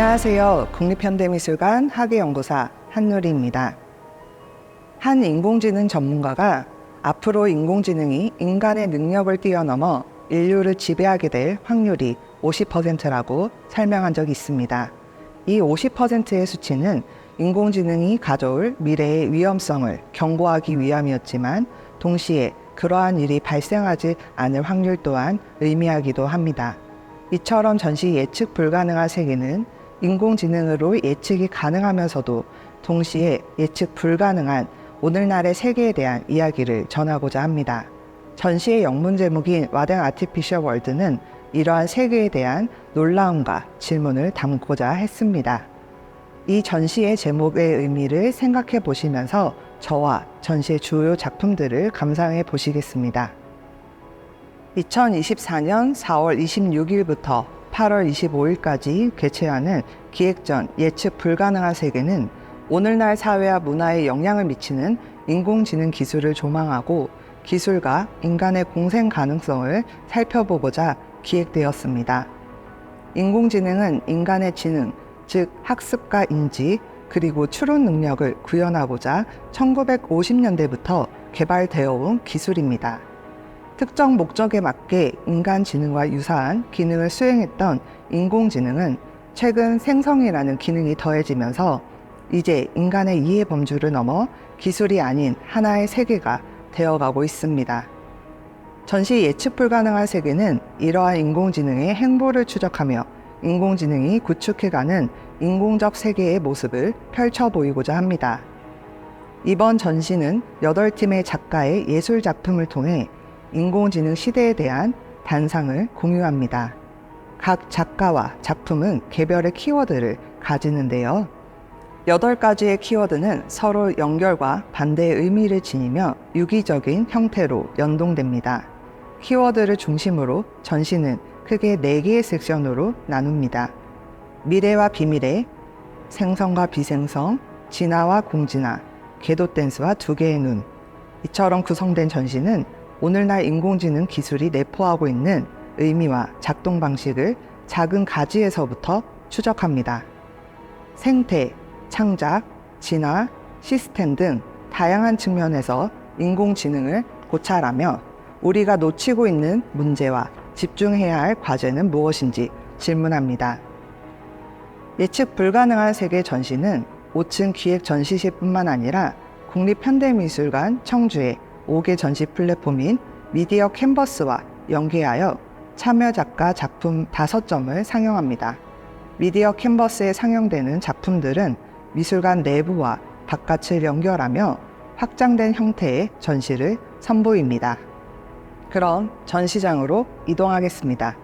안녕하세요. 국립현대미술관 학예연구사 한누리입니다. 한 인공지능 전문가가 앞으로 인공지능이 인간의 능력을 뛰어넘어 인류를 지배하게 될 확률이 50%라고 설명한 적이 있습니다. 이 50%의 수치는 인공지능이 가져올 미래의 위험성을 경고하기 위함이었지만 동시에 그러한 일이 발생하지 않을 확률 또한 의미하기도 합니다. 이처럼 전시 예측 불가능한 세계는 인공지능으로 예측이 가능하면서도 동시에 예측 불가능한 오늘날의 세계에 대한 이야기를 전하고자 합니다. 전시의 영문 제목인 What an Artificial World는 이러한 세계에 대한 놀라움과 질문을 담고자 했습니다. 이 전시의 제목의 의미를 생각해 보시면서 저와 전시의 주요 작품들을 감상해 보시겠습니다. 2024년 4월 26일부터 8월 25일까지 개최하는 기획전 예측 불가능한 세계는 오늘날 사회와 문화에 영향을 미치는 인공지능 기술을 조망하고 기술과 인간의 공생 가능성을 살펴보고자 기획되었습니다. 인공지능은 인간의 지능, 즉 학습과 인지, 그리고 추론 능력을 구현하고자 1950년대부터 개발되어 온 기술입니다. 특정 목적에 맞게 인간 지능과 유사한 기능을 수행했던 인공지능은 최근 생성이라는 기능이 더해지면서 이제 인간의 이해 범주를 넘어 기술이 아닌 하나의 세계가 되어가고 있습니다. 전시 예측 불가능한 세계는 이러한 인공지능의 행보를 추적하며 인공지능이 구축해가는 인공적 세계의 모습을 펼쳐 보이고자 합니다. 이번 전시는 8팀의 작가의 예술 작품을 통해 인공지능 시대에 대한 단상을 공유합니다. 각 작가와 작품은 개별의 키워드를 가지는데요. 8가지의 키워드는 서로 연결과 반대의 의미를 지니며 유기적인 형태로 연동됩니다. 키워드를 중심으로 전시는 크게 4개의 섹션으로 나눕니다. 미래와 비미래, 생성과 비생성, 진화와 공진화, 궤도 댄스와 2개의 눈. 이처럼 구성된 전시는 오늘날 인공지능 기술이 내포하고 있는 의미와 작동 방식을 작은 가지에서부터 추적합니다. 생태, 창작, 진화, 시스템 등 다양한 측면에서 인공지능을 고찰하며 우리가 놓치고 있는 문제와 집중해야 할 과제는 무엇인지 질문합니다. 예측 불가능한 세계 전시는 5층 기획 전시실뿐만 아니라 국립현대미술관 청주의 5개 전시 플랫폼인 미디어 캔버스와 연계하여 참여 작가 작품 5점을 상영합니다. 미디어 캔버스에 상영되는 작품들은 미술관 내부와 바깥을 연결하며 확장된 형태의 전시를 선보입니다. 그럼 전시장으로 이동하겠습니다.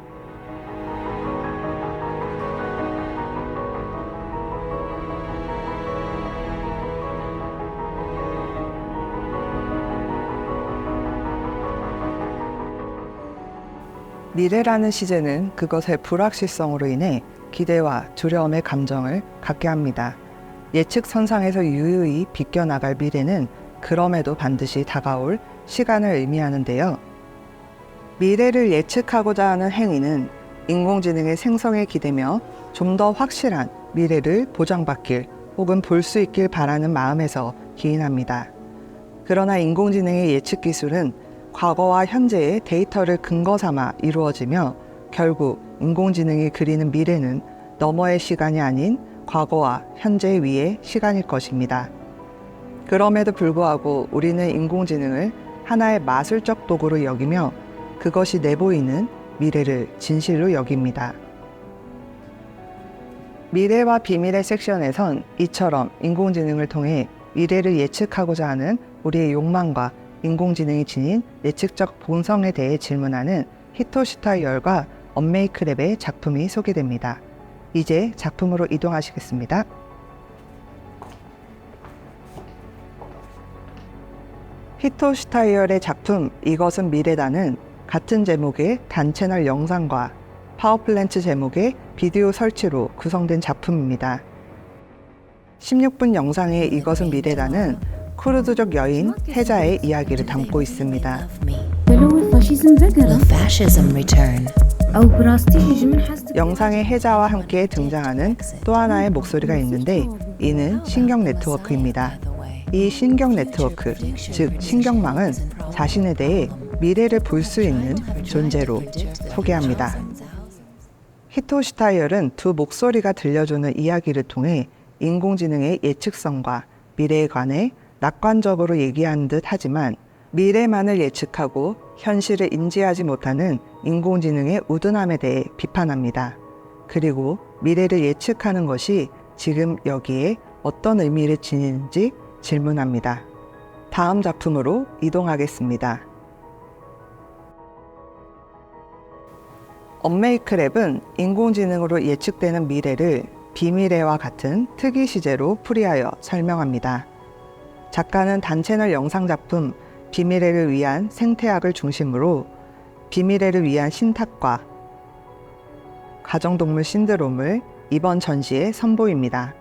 미래라는 시제는 그것의 불확실성으로 인해 기대와 두려움의 감정을 갖게 합니다. 예측 선상에서 유유히 비껴나갈 미래는 그럼에도 반드시 다가올 시간을 의미하는데요. 미래를 예측하고자 하는 행위는 인공지능의 생성에 기대며 좀 더 확실한 미래를 보장받길 혹은 볼 수 있길 바라는 마음에서 기인합니다. 그러나 인공지능의 예측 기술은 과거와 현재의 데이터를 근거 삼아 이루어지며 결국 인공지능이 그리는 미래는 너머의 시간이 아닌 과거와 현재 위의 시간일 것입니다. 그럼에도 불구하고 우리는 인공지능을 하나의 마술적 도구로 여기며 그것이 내보이는 미래를 진실로 여깁니다. 미래와 비밀의 섹션에선 이처럼 인공지능을 통해 미래를 예측하고자 하는 우리의 욕망과 인공지능이 지닌 예측적 본성에 대해 질문하는 히토시 타이얼과 언메이크 랩의 작품이 소개됩니다. 이제 작품으로 이동하시겠습니다. 히토시 타이얼의 작품 이것은 미래다는 같은 제목의 단채널 영상과 파워플랜트 제목의 비디오 설치로 구성된 작품입니다. 16분 영상의 이것은 미래다는 쿠르드족 여인 헤자의 이야기를 담고 있습니다. Will fascism return? 영상의 해자와 함께 등장하는 또 하나의 목소리가 있는데 이는 신경 네트워크입니다. 이 신경 네트워크, 즉 신경망은 자신에 대해 미래를 볼 수 있는 존재로 소개합니다. 히토슈타이얼은 두 목소리가 들려주는 이야기를 통해 인공지능의 예측성과 미래에 관해 낙관적으로 얘기하는 듯 하지만 미래만을 예측하고 현실을 인지하지 못하는 인공지능의 우둔함에 대해 비판합니다. 그리고 미래를 예측하는 것이 지금 여기에 어떤 의미를 지니는지 질문합니다. 다음 작품으로 이동하겠습니다. 언메이크랩은 인공지능으로 예측되는 미래를 비미래와 같은 특이 시제로 풀이하여 설명합니다. 작가는 단채널 영상작품 비미래를 위한 생태학을 중심으로 비미래를 위한 신탁과 가정동물 신드롬을 이번 전시에 선보입니다.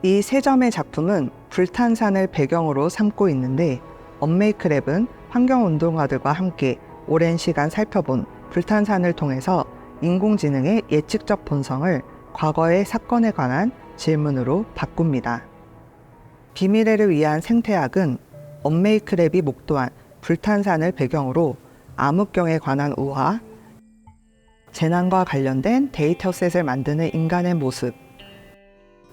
이 세 점의 작품은 불탄산을 배경으로 삼고 있는데 언메이크랩은 환경운동가들과 함께 오랜 시간 살펴본 불탄산을 통해서 인공지능의 예측적 본성을 과거의 사건에 관한 질문으로 바꿉니다. 비미래를 위한 생태학은 언메이크랩이 목도한 불탄산을 배경으로 암흑경에 관한 우화, 재난과 관련된 데이터셋을 만드는 인간의 모습,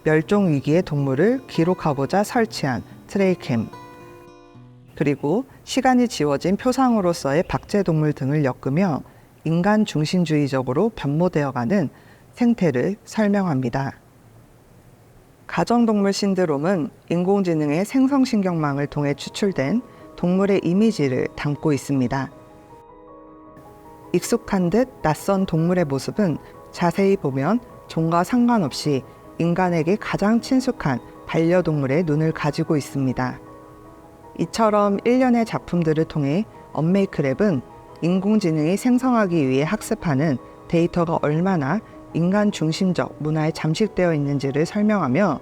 멸종위기의 동물을 기록하고자 설치한 트레이캠, 그리고 시간이 지워진 표상으로서의 박제동물 등을 엮으며 인간 중심주의적으로 변모되어가는 생태를 설명합니다. 가정동물 신드롬은 인공지능의 생성신경망을 통해 추출된 동물의 이미지를 담고 있습니다. 익숙한 듯 낯선 동물의 모습은 자세히 보면 종과 상관없이 인간에게 가장 친숙한 반려동물의 눈을 가지고 있습니다. 이처럼 일련의 작품들을 통해 언메이크랩은 인공지능이 생성하기 위해 학습하는 데이터가 얼마나 인간 중심적 문화에 잠식되어 있는지를 설명하며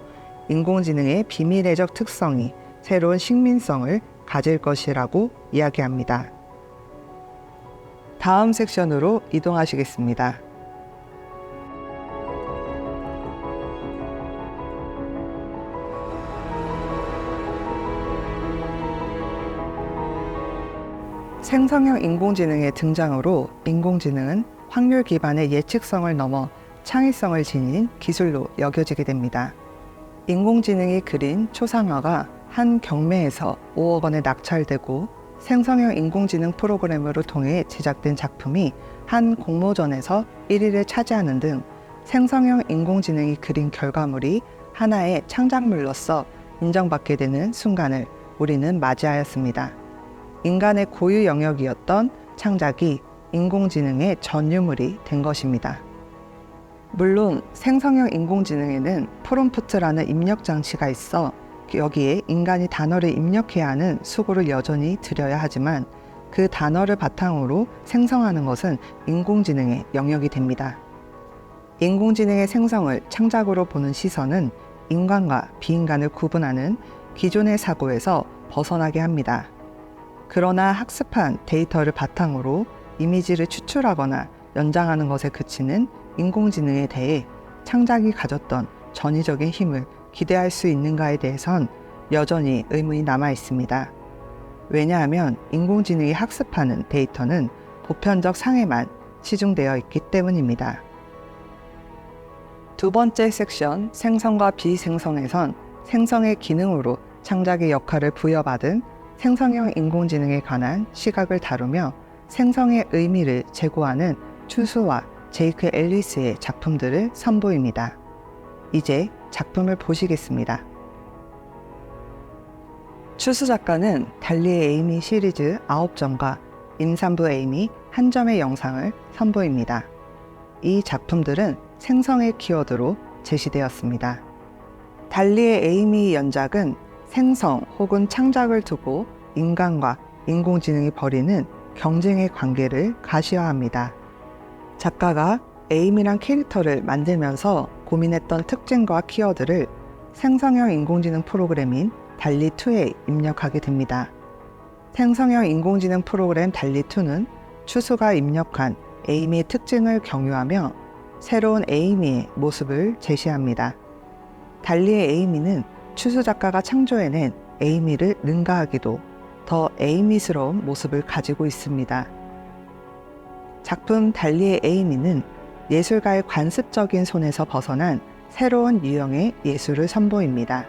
인공지능의 비미래적 특성이 새로운 식민성을 가질 것이라고 이야기합니다. 다음 섹션으로 이동하시겠습니다. 생성형 인공지능의 등장으로 인공지능은 확률 기반의 예측성을 넘어 창의성을 지닌 기술로 여겨지게 됩니다. 인공지능이 그린 초상화가 한 경매에서 5억 원에 낙찰되고 생성형 인공지능 프로그램으로 통해 제작된 작품이 한 공모전에서 1위를 차지하는 등 생성형 인공지능이 그린 결과물이 하나의 창작물로서 인정받게 되는 순간을 우리는 맞이하였습니다. 인간의 고유 영역이었던 창작이 인공지능의 전유물이 된 것입니다. 물론 생성형 인공지능에는 프롬프트라는 입력 장치가 있어 여기에 인간이 단어를 입력해야 하는 수고를 여전히 들여야 하지만 그 단어를 바탕으로 생성하는 것은 인공지능의 영역이 됩니다. 인공지능의 생성을 창작으로 보는 시선은 인간과 비인간을 구분하는 기존의 사고에서 벗어나게 합니다. 그러나 학습한 데이터를 바탕으로 이미지를 추출하거나 연장하는 것에 그치는 인공지능에 대해 창작이 가졌던 전위적인 힘을 기대할 수 있는가에 대해선 여전히 의문이 남아 있습니다. 왜냐하면 인공지능이 학습하는 데이터는 보편적 상에만 치중되어 있기 때문입니다. 두 번째 섹션 생성과 비생성에선 생성의 기능으로 창작의 역할을 부여받은 생성형 인공지능에 관한 시각을 다루며 생성의 의미를 제고하는 추수와 제이크 앨리스의 작품들을 선보입니다. 이제 작품을 보시겠습니다. 추수 작가는 달리의 에이미 시리즈 9점과 임산부 에이미 1점의 영상을 선보입니다. 이 작품들은 생성의 키워드로 제시되었습니다. 달리의 에이미 연작은 생성 혹은 창작을 두고 인간과 인공지능이 벌이는 경쟁의 관계를 가시화합니다. 작가가 에이미란 캐릭터를 만들면서 고민했던 특징과 키워드를 생성형 인공지능 프로그램인 달리2에 입력하게 됩니다. 생성형 인공지능 프로그램 달리2는 추수가 입력한 에이미의 특징을 경유하며 새로운 에이미의 모습을 제시합니다. 달리의 에이미는 추수 작가가 창조해낸 에이미를 능가하기도 더 에이미스러운 모습을 가지고 있습니다. 작품 달리의 에이미는 예술가의 관습적인 손에서 벗어난 새로운 유형의 예술을 선보입니다.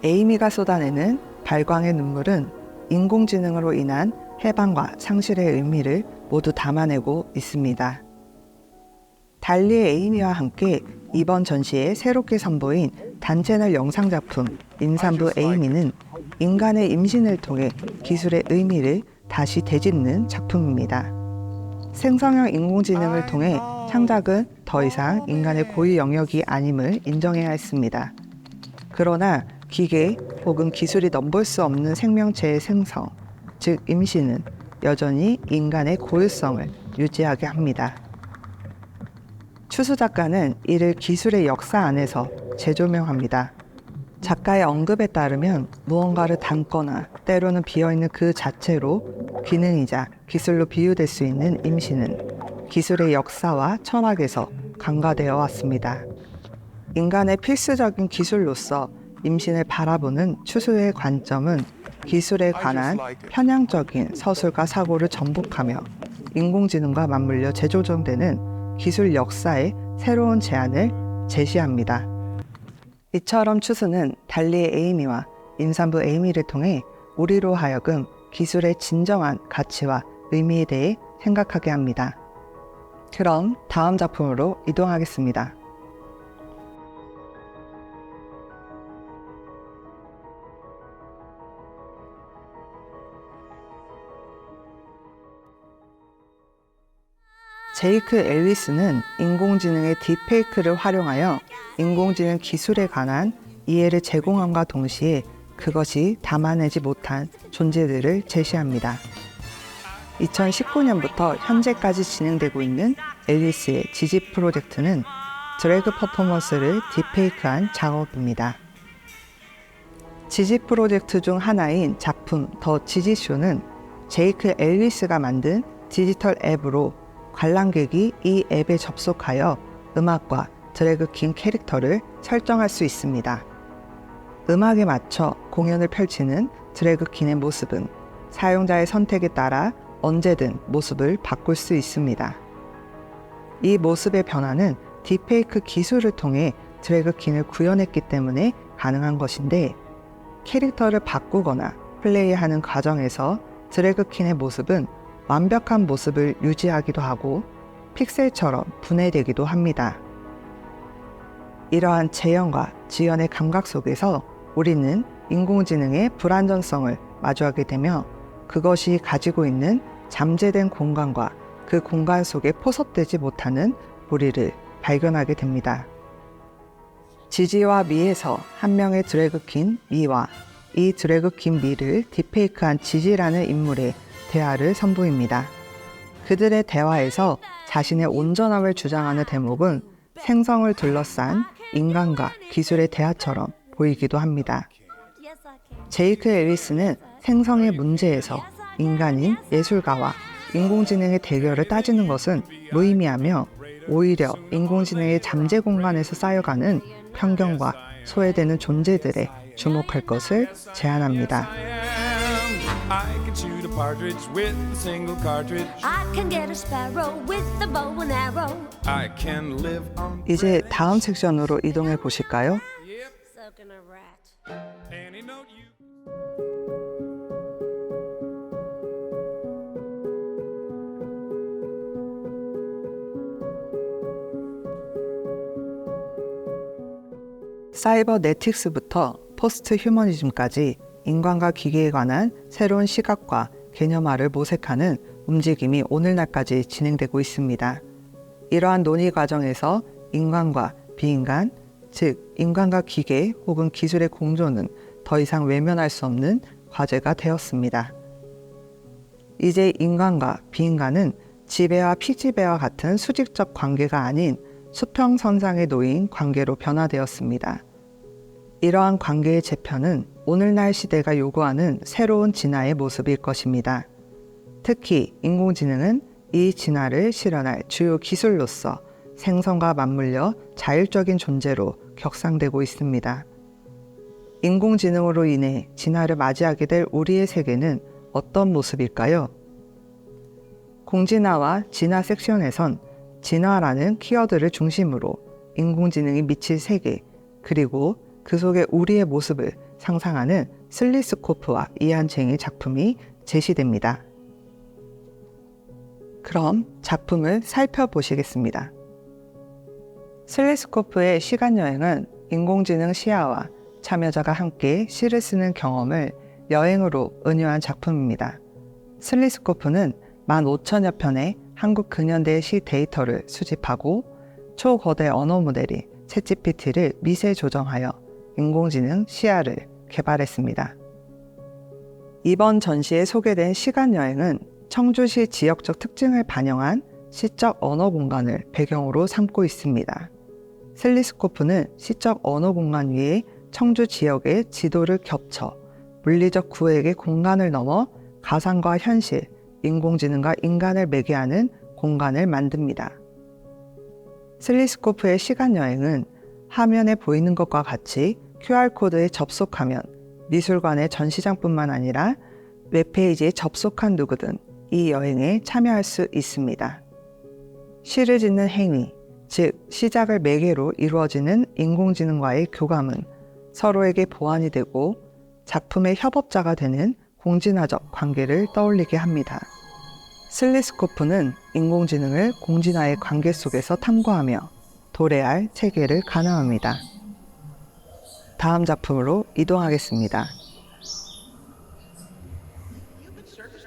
에이미가 쏟아내는 발광의 눈물은 인공지능으로 인한 해방과 상실의 의미를 모두 담아내고 있습니다. 달리의 에이미와 함께 이번 전시에 새롭게 선보인 단채널 영상작품 임산부 에이미는 인간의 임신을 통해 기술의 의미를 다시 되짚는 작품입니다. 생성형 인공지능을 통해 창작은 더 이상 인간의 고유 영역이 아님을 인정해야 했습니다. 그러나 기계 혹은 기술이 넘볼 수 없는 생명체의 생성, 즉 임신은 여전히 인간의 고유성을 유지하게 합니다. 추수 작가는 이를 기술의 역사 안에서 재조명합니다. 작가의 언급에 따르면 무언가를 담거나 때로는 비어있는 그 자체로 기능이자 기술로 비유될 수 있는 임신은 기술의 역사와 철학에서 간과되어 왔습니다. 인간의 필수적인 기술로서 임신을 바라보는 추수의 관점은 기술에 관한 편향적인 서술과 사고를 전복하며 인공지능과 맞물려 재조정되는 기술 역사의 새로운 제안을 제시합니다. 이처럼 추수는 달리의 에이미와 임산부 에이미를 통해 우리로 하여금 기술의 진정한 가치와 의미에 대해 생각하게 합니다. 그럼 다음 작품으로 이동하겠습니다. 제이크 엘리스는 인공지능의 딥페이크를 활용하여 인공지능 기술에 관한 이해를 제공함과 동시에 그것이 담아내지 못한 존재들을 제시합니다. 2019년부터 현재까지 진행되고 있는 앨리스의 지지 프로젝트는 드래그 퍼포먼스를 딥페이크한 작업입니다. 지지 프로젝트 중 하나인 작품 더 지지쇼는 제이크 앨리스가 만든 디지털 앱으로 관람객이 이 앱에 접속하여 음악과 드래그킹 캐릭터를 설정할 수 있습니다. 음악에 맞춰 공연을 펼치는 드래그킹의 모습은 사용자의 선택에 따라 언제든 모습을 바꿀 수 있습니다. 이 모습의 변화는 딥페이크 기술을 통해 드래그킹을 구현했기 때문에 가능한 것인데, 캐릭터를 바꾸거나 플레이하는 과정에서 드래그킹의 모습은 완벽한 모습을 유지하기도 하고 픽셀처럼 분해되기도 합니다. 이러한 재현과 지연의 감각 속에서 우리는 인공지능의 불완전성을 마주하게 되며 그것이 가지고 있는 잠재된 공간과 그 공간 속에 포섭되지 못하는 우리를 발견하게 됩니다. 지지와 미에서 한 명의 드래그퀸 미와 이 드래그퀸 미를 딥페이크한 지지라는 인물의 대화를 선보입니다. 그들의 대화에서 자신의 온전함을 주장하는 대목은 생성을 둘러싼 인간과 기술의 대화처럼 보이기도 합니다. 제이크 앨리스는 생성의 문제에서 인간인 예술가와 인공지능의 대결을 따지는 것은 무의미하며 오히려 인공지능의 잠재 공간에서 쌓여가는 편견과 소외되는 존재들에 주목할 것을 제안합니다. I can shoot a partridge with a single cartridge. I can get a sparrow with a bow and arrow. I can live on 이제 다음 섹션으로 이동해 보실까요? Sucking a rat. any note you. 사이버네틱스부터 포스트 휴머니즘까지 인간과 기계에 관한 새로운 시각과 개념화를 모색하는 움직임이 오늘날까지 진행되고 있습니다. 이러한 논의 과정에서 인간과 비인간, 즉 인간과 기계 혹은 기술의 공존은 더 이상 외면할 수 없는 과제가 되었습니다. 이제 인간과 비인간은 지배와 피지배와 같은 수직적 관계가 아닌 수평선상에 놓인 관계로 변화되었습니다. 이러한 관계의 재편은 오늘날 시대가 요구하는 새로운 진화의 모습일 것입니다. 특히 인공지능은 이 진화를 실현할 주요 기술로서 생성과 맞물려 자율적인 존재로 격상되고 있습니다. 인공지능으로 인해 진화를 맞이하게 될 우리의 세계는 어떤 모습일까요? 공진화와 진화 섹션에선 진화라는 키워드를 중심으로 인공지능이 미칠 세계, 그리고 그 속에 우리의 모습을 상상하는 슬리스코프와 이한챙의 작품이 제시됩니다. 그럼 작품을 살펴보시겠습니다. 슬리스코프의 시간여행은 인공지능 시야와 참여자가 함께 시를 쓰는 경험을 여행으로 은유한 작품입니다. 슬리스코프는 15,000여 편의 한국 근현대의 시 데이터를 수집하고 초거대 언어 모델이 챗GPT를 미세 조정하여 인공지능 시야를 개발했습니다. 이번 전시에 소개된 시간여행은 청주시 지역적 특징을 반영한 시적 언어 공간을 배경으로 삼고 있습니다. 슬리스코프는 시적 언어 공간 위에 청주 지역의 지도를 겹쳐 물리적 구획의 공간을 넘어 가상과 현실, 인공지능과 인간을 매개하는 공간을 만듭니다. 슬리스코프의 시간여행은 화면에 보이는 것과 같이 QR코드에 접속하면 미술관의 전시장뿐만 아니라 웹페이지에 접속한 누구든 이 여행에 참여할 수 있습니다. 시를 짓는 행위, 즉 시작을 매개로 이루어지는 인공지능과의 교감은 서로에게 보완이 되고 작품의 협업자가 되는 공진화적 관계를 떠올리게 합니다. 슬리스코프는 인공지능을 공진화의 관계 속에서 탐구하며 도래할 체계를 가늠합니다. 다음 작품으로 이동하겠습니다.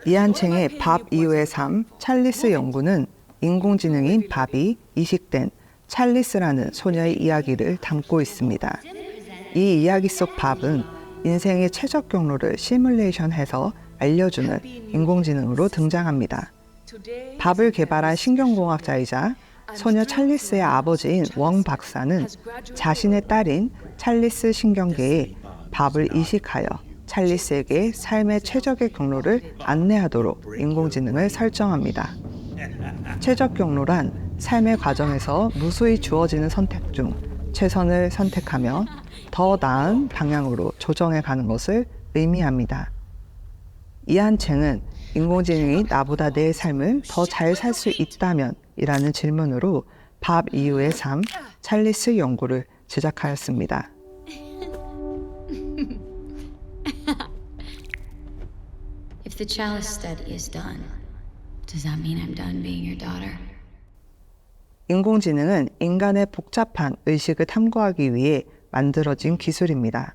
이한챙의 밥 이후의 삶, 찰리스 연구는 인공지능인 밥이 이식된 찰리스라는 소녀의 이야기를 담고 있습니다. 이 이야기 속 밥은 인생의 최적 경로를 시뮬레이션해서 알려주는 인공지능으로 등장합니다. 밥을 개발한 신경공학자이자 소녀 찰리스의 아버지인 웡 박사는 자신의 딸인 찰리스 신경계에 밥을 이식하여 찰리스에게 삶의 최적의 경로를 안내하도록 인공지능을 설정합니다. 최적 경로란 삶의 과정에서 무수히 주어지는 선택 중 최선을 선택하며 더 나은 방향으로 조정해 가는 것을 의미합니다. 이한챙은 인공지능이 나보다 내 삶을 더 잘 살 수 있다면? 이라는 질문으로 밥 이후의 삶, 찰리스 연구를 제작하였습니다. If the chalice study is done, does that mean I'm done being your daughter? 인공지능은 인간의 복잡한 의식을 탐구하기 위해 만들어진 기술입니다.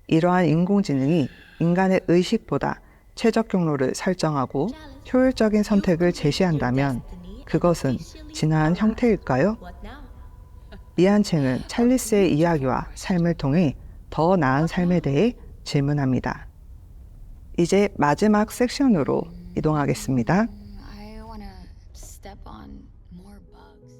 이러한 인공지능이 인간의 의식보다 최적 경로를 설정하고 효율적인 선택을 제시한다면 그것은 진화한 형태일까요? 이한챙은 찰리스의 이야기와 삶을 통해 더 나은 삶에 대해 질문합니다. 이제 마지막 섹션으로 이동하겠습니다. I wanna step on more bugs.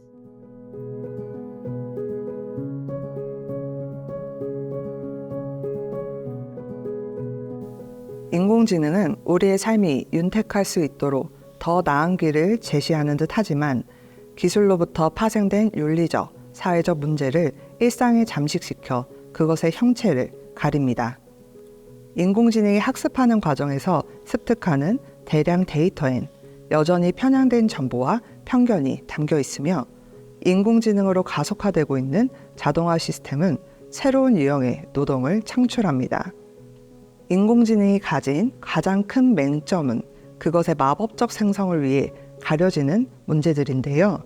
인공지능은 우리의 삶이 윤택할 수 있도록 더 나은 길을 제시하는 듯 하지만 기술로부터 파생된 윤리적, 사회적 문제를 일상에 잠식시켜 그것의 형체를 가립니다. 인공지능이 학습하는 과정에서 습득하는 대량 데이터엔 여전히 편향된 정보와 편견이 담겨 있으며 인공지능으로 가속화되고 있는 자동화 시스템은 새로운 유형의 노동을 창출합니다. 인공지능이 가진 가장 큰 맹점은 그것의 마법적 생성을 위해 가려지는 문제들인데요.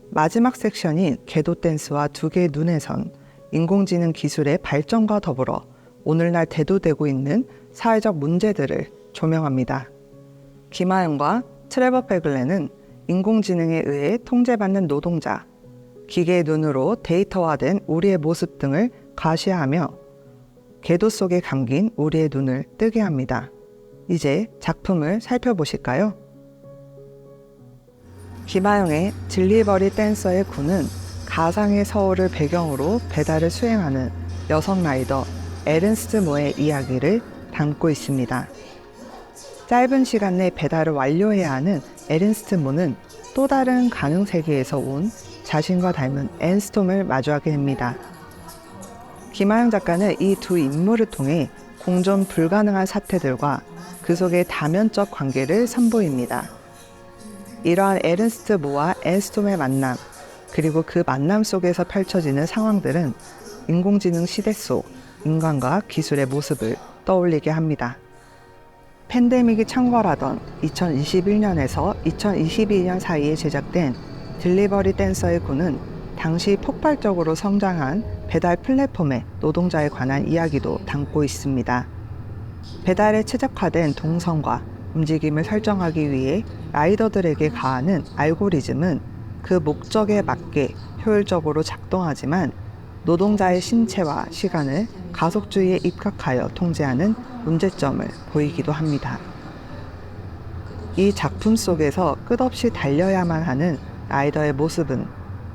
마지막 섹션인 궤도 댄스와 두 개의 눈에선 인공지능 기술의 발전과 더불어 오늘날 대두되고 있는 사회적 문제들을 조명합니다. 김하영과 트레버 페글렌은 인공지능에 의해 통제받는 노동자, 기계의 눈으로 데이터화된 우리의 모습 등을 가시화하며 궤도 속에 감긴 우리의 눈을 뜨게 합니다. 이제 작품을 살펴보실까요? 김하영의 딜리버리 댄서의 군은 가상의 서울을 배경으로 배달을 수행하는 여성 라이더 에른스트 모의 이야기를 담고 있습니다. 짧은 시간 내 배달을 완료해야 하는 에른스트 모는 또 다른 가능 세계에서 온 자신과 닮은 앤 스톰을 마주하게 됩니다. 김하영 작가는 이 두 인물을 통해 공존 불가능한 사태들과 그 속의 다면적 관계를 선보입니다. 이러한 에른스트 모와 앤 스톰의 만남, 그리고 그 만남 속에서 펼쳐지는 상황들은 인공지능 시대 속 인간과 기술의 모습을 떠올리게 합니다. 팬데믹이 창궐하던 2021년에서 2022년 사이에 제작된 딜리버리 댄서의 군은 당시 폭발적으로 성장한 배달 플랫폼의 노동자에 관한 이야기도 담고 있습니다. 배달에 최적화된 동선과 움직임을 설정하기 위해 라이더들에게 가하는 알고리즘은 그 목적에 맞게 효율적으로 작동하지만 노동자의 신체와 시간을 가속주의에 입각하여 통제하는 문제점을 보이기도 합니다. 이 작품 속에서 끝없이 달려야만 하는 라이더의 모습은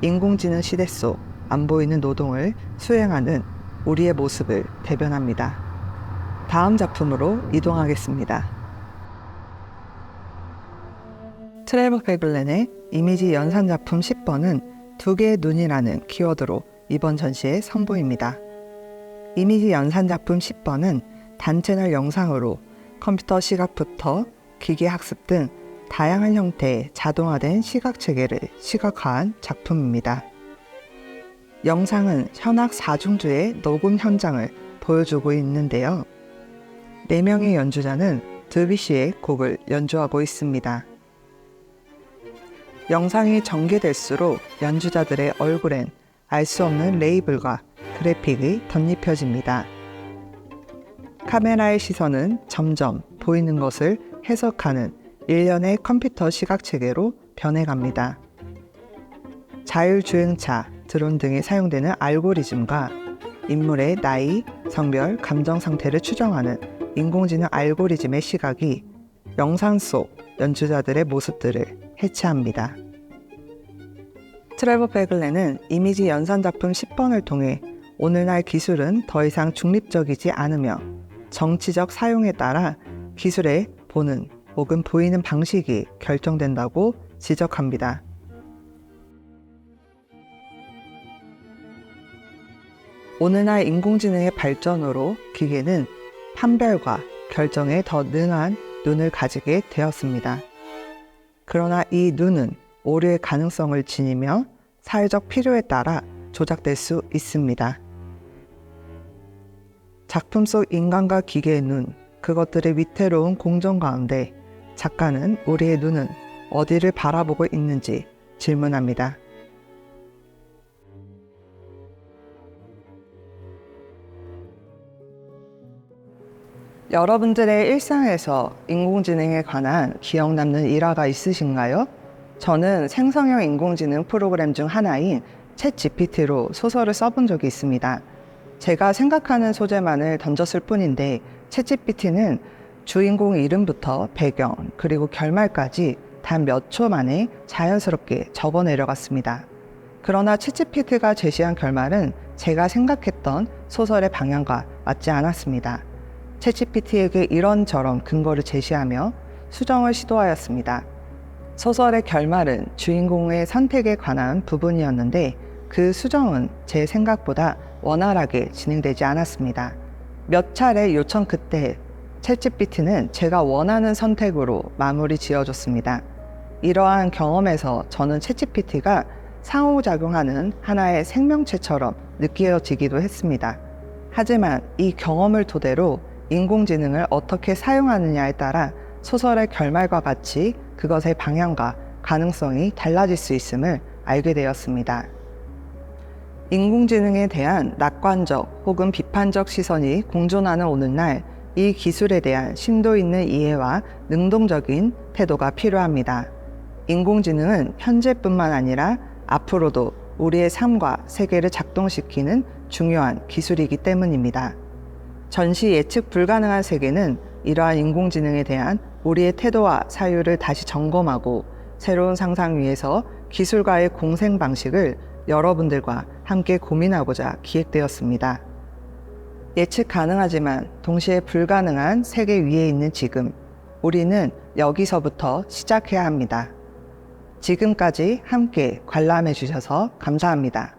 인공지능 시대 속 안 보이는 노동을 수행하는 우리의 모습을 대변합니다. 다음 작품으로 이동하겠습니다. 트레버 페글렌의 이미지 연산작품 10번은 두 개의 눈이라는 키워드로 이번 전시에 선보입니다. 이미지 연산작품 10번은 단채널 영상으로 컴퓨터 시각부터 기계학습 등 다양한 형태의 자동화된 시각체계를 시각화한 작품입니다. 영상은 현악 4중주의 녹음 현장을 보여주고 있는데요. 4명의 연주자는 드뷔시의 곡을 연주하고 있습니다. 영상이 전개될수록 연주자들의 얼굴엔 알 수 없는 레이블과 그래픽이 덧입혀집니다. 카메라의 시선은 점점 보이는 것을 해석하는 일련의 컴퓨터 시각체계로 변해갑니다. 자율주행차, 드론 등에 사용되는 알고리즘과 인물의 나이, 성별, 감정 상태를 추정하는 인공지능 알고리즘의 시각이 영상 속 연주자들의 모습들을 해체합니다. 트레버 페글렌은 이미지 연산작품 10번을 통해 오늘날 기술은 더 이상 중립적이지 않으며 정치적 사용에 따라 기술의 보는 혹은 보이는 방식이 결정된다고 지적합니다. 오늘날 인공지능의 발전으로 기계는 판별과 결정에 더 능한 눈을 가지게 되었습니다. 그러나 이 눈은 오류의 가능성을 지니며 사회적 필요에 따라 조작될 수 있습니다. 작품 속 인간과 기계의 눈, 그것들의 위태로운 공존 가운데 작가는 우리의 눈은 어디를 바라보고 있는지 질문합니다. 여러분들의 일상에서 인공지능에 관한 기억 남는 일화가 있으신가요? 저는 생성형 인공지능 프로그램 중 하나인 챗GPT로 소설을 써본 적이 있습니다. 제가 생각하는 소재만을 던졌을 뿐인데 챗GPT는 주인공 이름부터 배경 그리고 결말까지 단 몇 초 만에 자연스럽게 적어 내려갔습니다. 그러나 챗GPT가 제시한 결말은 제가 생각했던 소설의 방향과 맞지 않았습니다. 챗GPT에게 이런저런 근거를 제시하며 수정을 시도하였습니다. 소설의 결말은 주인공의 선택에 관한 부분이었는데 그 수정은 제 생각보다 원활하게 진행되지 않았습니다. 몇 차례 요청 끝에 챗GPT는 제가 원하는 선택으로 마무리 지어줬습니다. 이러한 경험에서 저는 챗GPT가 상호작용하는 하나의 생명체처럼 느껴지기도 했습니다. 하지만 이 경험을 토대로 인공지능을 어떻게 사용하느냐에 따라 소설의 결말과 같이 그것의 방향과 가능성이 달라질 수 있음을 알게 되었습니다. 인공지능에 대한 낙관적 혹은 비판적 시선이 공존하는 오늘날 이 기술에 대한 심도 있는 이해와 능동적인 태도가 필요합니다. 인공지능은 현재뿐만 아니라 앞으로도 우리의 삶과 세계를 작동시키는 중요한 기술이기 때문입니다. 전시 예측 불가능한 세계는 이러한 인공지능에 대한 우리의 태도와 사유를 다시 점검하고 새로운 상상 위에서 기술과의 공생 방식을 여러분들과 함께 고민하고자 기획되었습니다. 예측 가능하지만 동시에 불가능한 세계 위에 있는 지금, 우리는 여기서부터 시작해야 합니다. 지금까지 함께 관람해 주셔서 감사합니다.